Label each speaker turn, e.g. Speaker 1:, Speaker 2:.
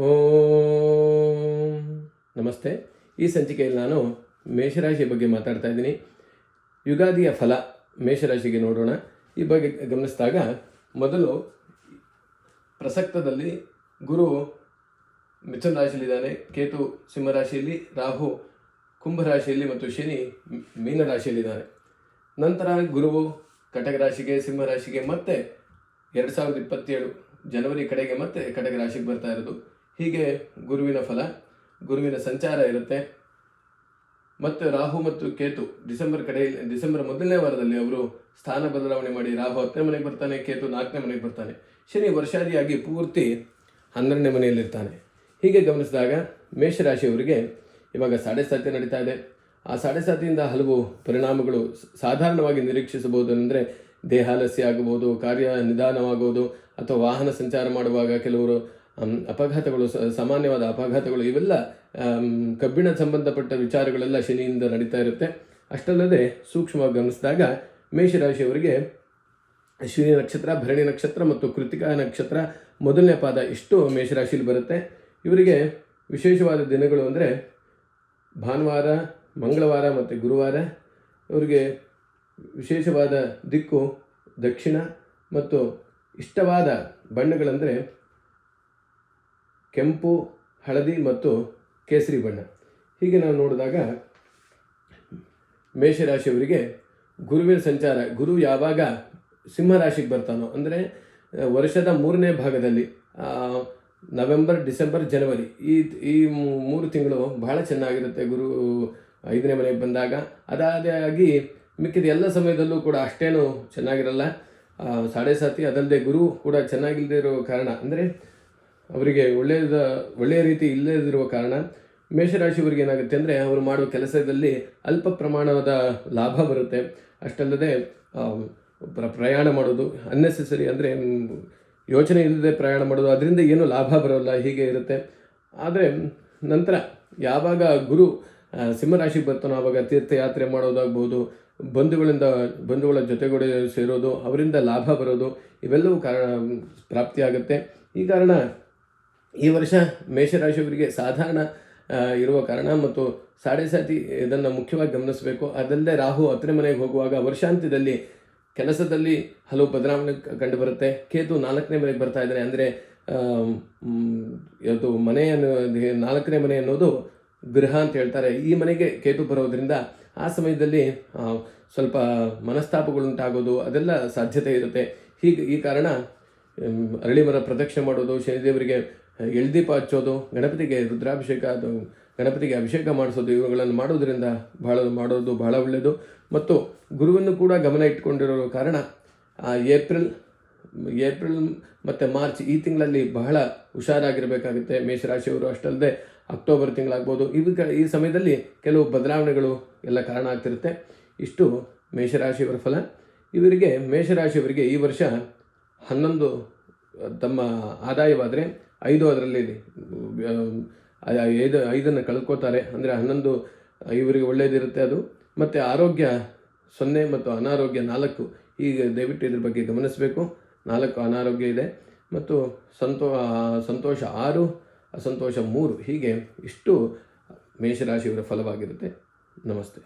Speaker 1: ಓಂ ನಮಸ್ತೆ. ಈ ಸಂಚಿಕೆಯಲ್ಲಿ ನಾನು ಮೇಷರಾಶಿಯ ಬಗ್ಗೆ ಮಾತಾಡ್ತಾ ಇದ್ದೀನಿ. ಯುಗಾದಿಯ ಫಲ ಮೇಷರಾಶಿಗೆ ನೋಡೋಣ. ಈ ಬಗ್ಗೆ ಗಮನಿಸಿದಾಗ ಮೊದಲು ಪ್ರಸಕ್ತದಲ್ಲಿ ಗುರು ಮಿಥುನ ರಾಶಿಯಲ್ಲಿದ್ದಾನೆ, ಕೇತು ಸಿಂಹರಾಶಿಯಲ್ಲಿ, ರಾಹು ಕುಂಭರಾಶಿಯಲ್ಲಿ ಮತ್ತು ಶನಿ ಮೀನರಾಶಿಯಲ್ಲಿದ್ದಾನೆ. ನಂತರ ಗುರುವು ಕಟಕ ರಾಶಿಗೆ, ಸಿಂಹರಾಶಿಗೆ ಮತ್ತೆ 2027 ಜನವರಿ ಕಡೆಗೆ ಮತ್ತೆ ಕಟಕ ರಾಶಿಗೆ ಬರ್ತಾ ಇರೋದು. ಹೀಗೆ ಗುರುವಿನ ಫಲ, ಗುರುವಿನ ಸಂಚಾರ ಇರುತ್ತೆ. ಮತ್ತು ರಾಹು ಮತ್ತು ಕೇತು ಡಿಸೆಂಬರ್ ಮೊದಲನೇ ವಾರದಲ್ಲಿ ಅವರು ಸ್ಥಾನ ಬದಲಾವಣೆ ಮಾಡಿ ರಾಹು 10ನೇ ಮನೆಗೆ ಬರ್ತಾನೆ, ಕೇತು 4ನೇ ಮನೆಗೆ ಬರ್ತಾನೆ. ಶನಿ ವರ್ಷಾದಿಯಾಗಿ ಪೂರ್ತಿ 12ನೇ ಮನೆಯಲ್ಲಿರ್ತಾನೆ. ಹೀಗೆ ಗಮನಿಸಿದಾಗ ಮೇಷರಾಶಿಯವರಿಗೆ ಇವಾಗ 7.5 ನಡೀತಾ ಇದೆ. ಆ 7.5ಯಿಂದ ಹಲವು ಪರಿಣಾಮಗಳು ಸಾಧಾರಣವಾಗಿ ನಿರೀಕ್ಷಿಸಬಹುದು. ಅಂದರೆ ದೇಹಾಲಸ್ಯ ಆಗಬಹುದು, ಕಾರ್ಯ ನಿಧಾನವಾಗುವುದು, ಅಥವಾ ವಾಹನ ಸಂಚಾರ ಮಾಡುವಾಗ ಕೆಲವರು ಅಪಘಾತಗಳು, ಸಾಮಾನ್ಯವಾದ ಅಪಘಾತಗಳು, ಇವೆಲ್ಲ ಕಬ್ಬಿಣ ಸಂಬಂಧಪಟ್ಟ ವಿಚಾರಗಳೆಲ್ಲ ಶನಿಯಿಂದ ನಡೀತಾ ಇರುತ್ತೆ. ಅಷ್ಟಲ್ಲದೆ ಸೂಕ್ಷ್ಮವಾಗಿ ಗಮನಿಸಿದಾಗ ಮೇಷರಾಶಿಯವರಿಗೆ ಅಶ್ವಿನಿ ನಕ್ಷತ್ರ, ಭರಣಿ ನಕ್ಷತ್ರ ಮತ್ತು ಕೃತಿಕಾ ನಕ್ಷತ್ರ ಮೊದಲನೇ ಪಾದ ಇಷ್ಟು ಮೇಷರಾಶಿಯಲ್ಲಿ ಬರುತ್ತೆ. ಇವರಿಗೆ ವಿಶೇಷವಾದ ದಿನಗಳು ಅಂದರೆ ಭಾನುವಾರ, ಮಂಗಳವಾರ ಮತ್ತು ಗುರುವಾರ. ಇವರಿಗೆ ವಿಶೇಷವಾದ ದಿಕ್ಕು ದಕ್ಷಿಣ ಮತ್ತು ಇಷ್ಟವಾದ ಬಣ್ಣಗಳೆಂದರೆ ಕೆಂಪು, ಹಳದಿ ಮತ್ತು ಕೇಸರಿ ಬಣ್ಣ. ಹೀಗೆ ನಾವು ನೋಡಿದಾಗ ಮೇಷರಾಶಿಯವರಿಗೆ ಗುರುವಿನ ಸಂಚಾರ, ಗುರು ಯಾವಾಗ ಸಿಂಹರಾಶಿಗೆ ಬರ್ತಾನೋ ಅಂದರೆ ವರ್ಷದ 3ನೇ ಭಾಗದಲ್ಲಿ ನವೆಂಬರ್, ಡಿಸೆಂಬರ್, ಜನವರಿ ಈ 3 ತಿಂಗಳು ಬಹಳ ಚೆನ್ನಾಗಿರುತ್ತೆ. ಗುರು 5ನೇ ಮನೆಗೆ ಬಂದಾಗ ಅದಾದಾಗಿ ಮಿಕ್ಕಿದ ಎಲ್ಲ ಸಮಯದಲ್ಲೂ ಕೂಡ ಅಷ್ಟೇನು ಚೆನ್ನಾಗಿರಲ್ಲ. 7.5 ಅದಲ್ಲದೆ ಗುರು ಕೂಡ ಚೆನ್ನಾಗಿಲ್ಲದೆ ಇರೋ ಕಾರಣ, ಅಂದರೆ ಅವರಿಗೆ ಒಳ್ಳೆಯ ರೀತಿ ಇಲ್ಲದಿರುವ ಕಾರಣ ಮೇಷರಾಶಿಯವರಿಗೆ ಏನಾಗುತ್ತೆ ಅಂದರೆ ಅವರು ಮಾಡುವ ಕೆಲಸದಲ್ಲಿ ಅಲ್ಪ ಪ್ರಮಾಣದ ಲಾಭ ಬರುತ್ತೆ. ಅಷ್ಟಲ್ಲದೆ ಪ್ರಯಾಣ ಮಾಡೋದು ಅನ್ನೆಸೆಸರಿ, ಅಂದರೆ ಯೋಚನೆ ಇಲ್ಲದೆ ಪ್ರಯಾಣ ಮಾಡೋದು, ಅದರಿಂದ ಏನೂ ಲಾಭ ಬರೋಲ್ಲ, ಹೀಗೆ ಇರುತ್ತೆ. ಆದರೆ ನಂತರ ಯಾವಾಗ ಗುರು ಸಿಂಹರಾಶಿಗೆ ಬರ್ತಾನೋ ಆವಾಗ ತೀರ್ಥಯಾತ್ರೆ ಮಾಡೋದಾಗ್ಬೋದು, ಬಂಧುಗಳ ಜೊತೆಗೂಡೆ ಸೇರೋದು, ಅವರಿಂದ ಲಾಭ ಬರೋದು, ಇವೆಲ್ಲವೂ ಕಾರಣ ಪ್ರಾಪ್ತಿಯಾಗುತ್ತೆ. ಈ ಕಾರಣ ಈ ವರ್ಷ ಮೇಷರಾಶಿಯವರಿಗೆ ಸಾಧಾರಣ ಇರುವ ಕಾರಣ ಮತ್ತು 7.5 ಇದನ್ನು ಮುಖ್ಯವಾಗಿ ಗಮನಿಸಬೇಕು. ಅದಲ್ಲದೆ ರಾಹು 10ನೇ ಮನೆಗೆ ಹೋಗುವಾಗ ವರ್ಷಾಂತ್ಯದಲ್ಲಿ ಕೆಲಸದಲ್ಲಿ ಹಲವು ಬದಲಾವಣೆ ಕಂಡು ಬರುತ್ತೆ. ಕೇತು 4ನೇ ಮನೆಗೆ ಬರ್ತಾ ಇದ್ದಾನೆ. ಅಂದರೆ ಅದು ಮನೆಯನ್ನು 4ನೇ ಮನೆ ಅನ್ನೋದು ಗೃಹ ಅಂತ ಹೇಳ್ತಾರೆ. ಈ ಮನೆಗೆ ಕೇತು ಬರೋದ್ರಿಂದ ಆ ಸಮಯದಲ್ಲಿ ಸ್ವಲ್ಪ ಮನಸ್ತಾಪಗಳುಂಟಾಗೋದು ಅದೆಲ್ಲ ಸಾಧ್ಯತೆ ಇರುತ್ತೆ. ಈ ಕಾರಣ ಅರಳಿ ಮರ ಪ್ರದಕ್ಷಿಣೆ ಮಾಡೋದು, ಶನಿದೇವರಿಗೆ ಎಳ್ದೀಪ ಹಚ್ಚೋದು, ಗಣಪತಿಗೆ ರುದ್ರಾಭಿಷೇಕ, ಅದು ಗಣಪತಿಗೆ ಅಭಿಷೇಕ ಮಾಡಿಸೋದು, ಇವುಗಳನ್ನು ಮಾಡೋದರಿಂದ ಮಾಡೋದು ಬಹಳ ಒಳ್ಳೆಯದು. ಮತ್ತು ಗುರುವನ್ನು ಕೂಡ ಗಮನ ಇಟ್ಕೊಂಡಿರೋ ಕಾರಣ ಏಪ್ರಿಲ್ ಮತ್ತು ಮಾರ್ಚ್ ಈ ತಿಂಗಳಲ್ಲಿ ಬಹಳ ಹುಷಾರಾಗಿರಬೇಕಾಗುತ್ತೆ ಮೇಷರಾಶಿಯವರು. ಅಷ್ಟಲ್ಲದೆ ಅಕ್ಟೋಬರ್ ತಿಂಗಳಾಗ್ಬೋದು, ಈ ಸಮಯದಲ್ಲಿ ಕೆಲವು ಬದಲಾವಣೆಗಳು ಎಲ್ಲ ಕಾರಣ ಆಗ್ತಿರುತ್ತೆ. ಇಷ್ಟು ಮೇಷರಾಶಿಯವರ ಫಲ. ಮೇಷರಾಶಿಯವರಿಗೆ ಈ ವರ್ಷ 11 ತಮ್ಮ ಆದಾಯವಾದರೆ 5 ಅದರಲ್ಲಿ 5 ಕಳ್ಕೋತಾರೆ. ಅಂದರೆ 11 ಇವರಿಗೆ ಒಳ್ಳೆಯದಿರುತ್ತೆ ಅದು. ಮತ್ತು ಆರೋಗ್ಯ 0 ಮತ್ತು ಅನಾರೋಗ್ಯ 4. ಈಗ ದಯವಿಟ್ಟು ಇದ್ರ ಬಗ್ಗೆ ಗಮನಿಸಬೇಕು. 4 ಅನಾರೋಗ್ಯ ಇದೆ ಮತ್ತು ಸಂತೋಷ 6, ಅಸಂತೋಷ 3. ಹೀಗೆ ಇಷ್ಟು ಮೇಷರಾಶಿಯವರ ಫಲವಾಗಿರುತ್ತೆ. ನಮಸ್ತೆ.